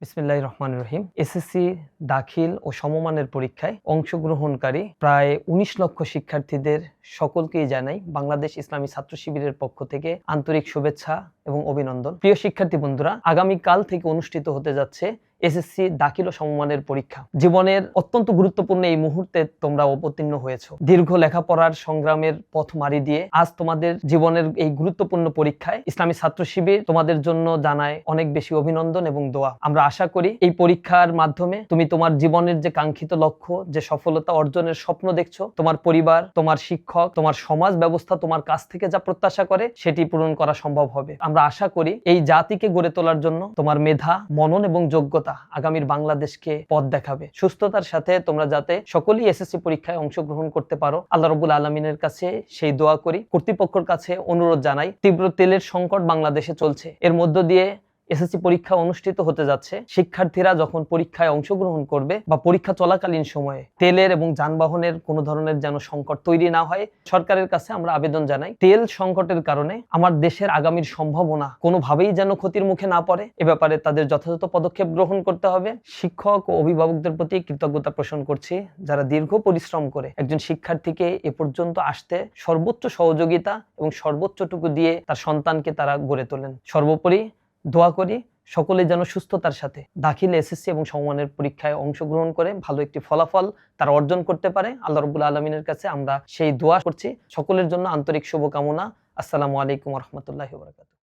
বিসমিল্লাহির রহমানির রহিম। এসএসসি দাখিল ও সমমানের পরীক্ষায় অংশগ্রহণকারী প্রায় ১৯ লক্ষ শিক্ষার্থীদের সকলকেই জানাই বাংলাদেশ ইসলামী ছাত্র শিবিরের পক্ষ থেকে আন্তরিক শুভেচ্ছা এবং অভিনন্দন। প্রিয় শিক্ষার্থী বন্ধুরা, আগামীকাল থেকে অনুষ্ঠিত হতে যাচ্ছে এসএসসি দাখিল ও সমমানের পরীক্ষা। জীবনের অত্যন্ত গুরুত্বপূর্ণ এই মুহূর্তে তোমরা অবতীর্ণ হয়েছো। দীর্ঘ লেখাপড়ার সংগ্রামের পথ মারি দিয়ে আজ তোমাদের জীবনের এই গুরুত্বপূর্ণ পরীক্ষায় ইসলামী ছাত্র শিবির তোমাদের জন্য জানায় অনেক বেশি অভিনন্দন এবং দোয়া। আমরা আশা করি এই পরীক্ষার মাধ্যমে তুমি তোমার জীবনের যে কাঙ্ক্ষিত লক্ষ্য, যে সফলতা অর্জনের স্বপ্ন দেখছো, তোমার পরিবার, তোমার শিক্ষক, তোমার সমাজ ব্যবস্থা তোমার কাছ থেকে যা প্রত্যাশা করে সেটি পূরণ করা সম্ভব হবে। আমরা আশা করি এই জাতিকে গড়ে তোলার জন্য তোমার মেধা, মনন এবং যোগ্যতা আগামীর বাংলাদেশকে পথ দেখাবে। সুস্থতার সাথে তোমরা যাতে সকলেই এসএসসি পরীক্ষায় অংশগ্রহণ করতে পারো, আল্লাহ রাব্বুল আলামিনের কাছে সেই দোয়া করি। কর্তৃপক্ষের কাছে অনুরোধ জানাই, তীব্র তেলের সংকট বাংলাদেশে চলছে, এর মধ্য দিয়ে এসএসসি পরীক্ষা অনুষ্ঠিত হতে যাচ্ছে। শিক্ষার্থীরা যখন পরীক্ষায় অংশগ্রহণ করবে বা পরীক্ষা চলাকালীন সময়ে তেলের এবং যানবাহনের কোনো ধরনের যেন সংকট তৈরি না হয়, সরকারের কাছে আমরা আবেদন জানাই। তেল সংকটের কারণে আমার দেশের আগামীর সম্ভাবনা কোনোভাবেই যেন ক্ষতির মুখে না পড়ে, এ ব্যাপারে তাদের যথাযথ পদক্ষেপ গ্রহণ করতে হবে। শিক্ষক ও অভিভাবকদের প্রতি কৃতজ্ঞতা পোষণ করছি, যারা দীর্ঘ পরিশ্রম করে একজন শিক্ষার্থীকে এ পর্যন্ত আসতে সর্বোচ্চ সহযোগিতা এবং সর্বোচ্চটুকু দিয়ে তার সন্তানকে তারা গড়ে তোলেন। সর্বোপরি দোয়া করি সকলে যেন সুস্থতার সাথে দাখিল, এসএসসি এবং সমমানের পরীক্ষায় অংশগ্রহণ করে ভালো একটি ফলাফল তারা অর্জন করতে পারে। আল্লাহ রাব্বুল আলামিনের কাছে আমরা সেই দোয়া করছি। সকলের জন্য আন্তরিক শুভকামনা। আসসালামু আলাইকুম ওয়া রাহমাতুল্লাহি ওয়া বারাকাতুহু।